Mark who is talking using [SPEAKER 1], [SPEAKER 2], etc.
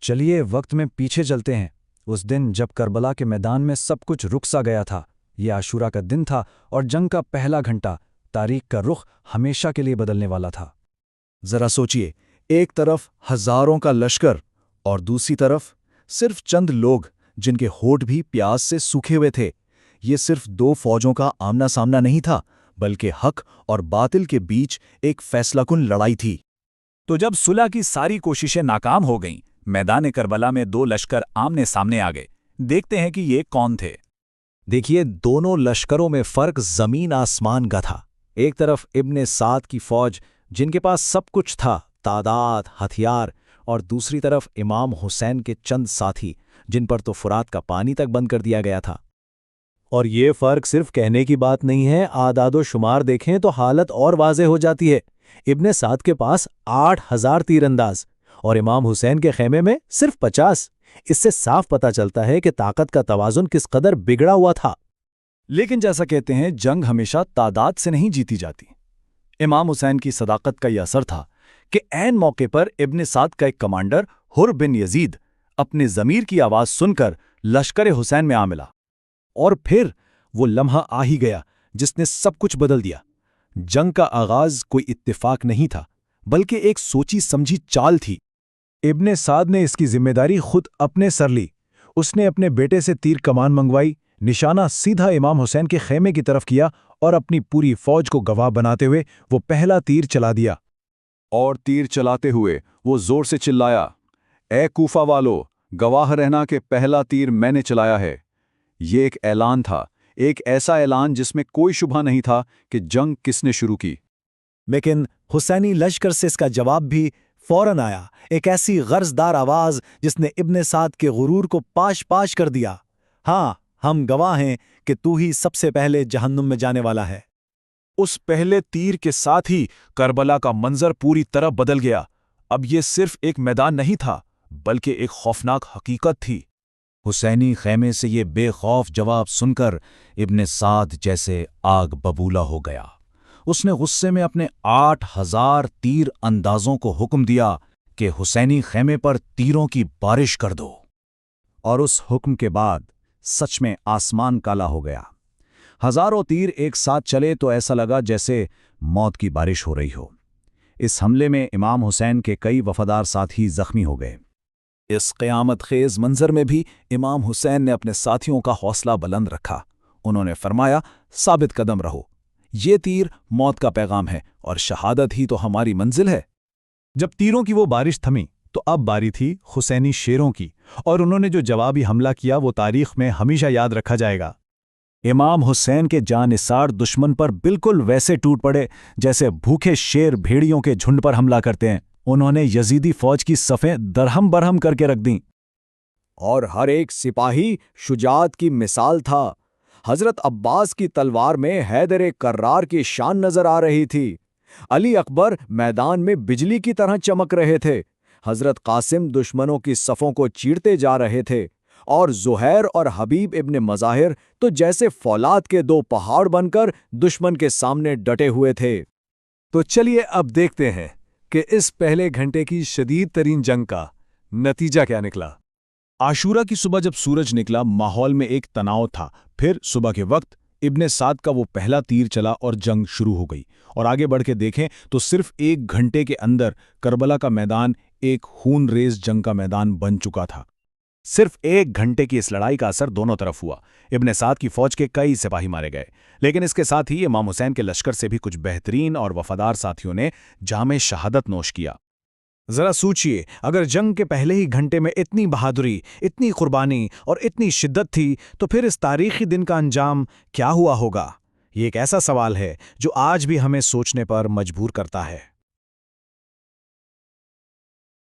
[SPEAKER 1] چلیے وقت میں پیچھے چلتے ہیں۔ اس دن جب کربلا کے میدان میں سب کچھ رک سا گیا تھا، یہ عاشورہ کا دن تھا اور جنگ کا پہلا گھنٹہ تاریخ کا رخ ہمیشہ کے لیے بدلنے والا تھا۔
[SPEAKER 2] ذرا سوچئے، ایک طرف ہزاروں کا لشکر اور دوسری طرف صرف چند لوگ جن کے ہونٹ بھی پیاس سے سوکھے ہوئے تھے۔ یہ صرف دو فوجوں کا آمنا سامنا نہیں تھا، بلکہ حق اور باطل کے بیچ ایک فیصلہ کن لڑائی تھی۔
[SPEAKER 3] تو جب صلح کی ساری کوششیں ناکام ہو گئیں، میدان کربلا میں دو لشکر آمنے سامنے آ گئے۔ دیکھتے ہیں کہ یہ کون تھے۔
[SPEAKER 4] دیکھیے، دونوں لشکروں میں فرق زمین آسمان کا تھا۔ ایک طرف ابن سعد کی فوج جن کے پاس سب کچھ تھا، تعداد، ہتھیار، اور دوسری طرف امام حسین کے چند ساتھی جن پر تو فرات کا پانی تک بند کر دیا گیا تھا۔ اور یہ فرق صرف کہنے کی بات نہیں ہے، اعداد و شمار دیکھیں تو حالت اور واضح ہو جاتی ہے۔ ابن سعد کے پاس 8,000 تیر انداز اور امام حسین کے خیمے میں صرف 50۔ اس سے صاف پتہ چلتا ہے کہ طاقت کا توازن کس قدر بگڑا ہوا تھا۔
[SPEAKER 1] لیکن جیسا کہتے ہیں، جنگ ہمیشہ تعداد سے نہیں جیتی جاتی۔ امام حسین کی صداقت کا یہ اثر تھا کہ عین موقع پر ابن سعد کا ایک کمانڈر حر بن یزید اپنے ضمیر کی آواز سن کر لشکر حسین میں آ ملا، اور پھر وہ لمحہ آ ہی گیا جس نے سب کچھ بدل دیا۔ جنگ کا آغاز کوئی اتفاق نہیں تھا، بلکہ ایک سوچی سمجھی چال تھی۔ ابن سعد نے اس کی ذمہ داری خود اپنے سر لی۔ اس نے اپنے بیٹے سے تیر کمان منگوائی، نشانہ سیدھا امام حسین کے خیمے کی طرف کیا اور اپنی پوری فوج کو گواہ بناتے ہوئے وہ پہلا تیر چلا دیا۔
[SPEAKER 5] اور تیر چلاتے ہوئے وہ زور سے چلایا، اے کوفہ والو، گواہ رہنا کہ پہلا تیر میں نے چلایا ہے۔ یہ ایک اعلان تھا، ایک ایسا اعلان جس میں کوئی شبہ نہیں تھا کہ جنگ کس نے شروع کی۔
[SPEAKER 4] لیکن حسینی لشکر سے اس کا جواب بھی فوراً آیا، ایک ایسی غرضدار آواز جس نے ابن سعد کے غرور کو پاش پاش کر دیا۔ ہاں، ہم گواہ ہیں کہ تو ہی سب سے پہلے جہنم میں جانے والا ہے۔
[SPEAKER 3] اس پہلے تیر کے ساتھ ہی کربلا کا منظر پوری طرح بدل گیا۔ اب یہ صرف ایک میدان نہیں تھا، بلکہ ایک خوفناک حقیقت تھی۔
[SPEAKER 2] حسینی خیمے سے یہ بے خوف جواب سن کر ابن سعد جیسے آگ ببولا ہو گیا۔ اس نے غصے میں اپنے 8,000 تیر اندازوں کو حکم دیا کہ حسینی خیمے پر تیروں کی بارش کر دو۔ اور اس حکم کے بعد سچ میں آسمان کالا ہو گیا۔ ہزاروں تیر ایک ساتھ چلے تو ایسا لگا جیسے موت کی بارش ہو رہی ہو۔ اس حملے میں امام حسین کے کئی وفادار ساتھی زخمی ہو گئے۔
[SPEAKER 3] اس قیامت خیز منظر میں بھی امام حسین نے اپنے ساتھیوں کا حوصلہ بلند رکھا۔ انہوں نے فرمایا، ثابت قدم رہو، یہ تیر موت کا پیغام ہے اور شہادت ہی تو ہماری منزل ہے۔
[SPEAKER 1] جب تیروں کی وہ بارش تھمی تو اب باری تھی حسینی شیروں کی، اور انہوں نے جو جوابی حملہ کیا وہ تاریخ میں ہمیشہ یاد رکھا جائے گا۔
[SPEAKER 2] امام حسین کے جانثار دشمن پر بالکل ویسے ٹوٹ پڑے جیسے بھوکے شیر بھیڑیوں کے جھنڈ پر حملہ کرتے ہیں۔ انہوں نے یزیدی فوج کی صفیں درہم برہم کر کے رکھ دیں،
[SPEAKER 6] اور ہر ایک سپاہی شجاعت کی مثال تھا۔ حضرت عباس کی تلوار میں حیدر کرار کی شان نظر آ رہی تھی۔ علی اکبر میدان میں بجلی کی طرح چمک رہے تھے۔ حضرت قاسم دشمنوں کی صفوں کو چیرتے جا رہے تھے، اور زہیر اور حبیب ابن مظاہر تو جیسے فولاد کے دو پہاڑ بن کر دشمن کے سامنے ڈٹے ہوئے تھے۔
[SPEAKER 1] تو چلیے اب دیکھتے ہیں کہ اس پہلے گھنٹے کی شدید ترین جنگ کا نتیجہ کیا نکلا۔ عاشورہ کی صبح جب سورج نکلا، ماحول میں ایک تناؤ تھا۔ پھر صبح کے وقت ابن سعد کا وہ پہلا تیر چلا اور جنگ شروع ہو گئی۔ اور آگے بڑھ کے دیکھیں تو صرف ایک گھنٹے کے اندر کربلا کا میدان ایک خون ریز جنگ کا میدان بن چکا تھا۔
[SPEAKER 3] صرف ایک گھنٹے کی اس لڑائی کا اثر دونوں طرف ہوا۔ ابن سعد کی فوج کے کئی سپاہی مارے گئے، لیکن اس کے ساتھ ہی امام حسین کے لشکر سے بھی کچھ بہترین اور وفادار ساتھیوں نے جام شہادت نوش کیا۔
[SPEAKER 1] ذرا سوچئے، اگر جنگ کے پہلے ہی گھنٹے میں اتنی بہادری، اتنی قربانی اور اتنی شدت تھی تو پھر اس تاریخی دن کا انجام کیا ہوا ہوگا؟ یہ ایک ایسا سوال ہے جو آج بھی ہمیں سوچنے پر مجبور کرتا ہے۔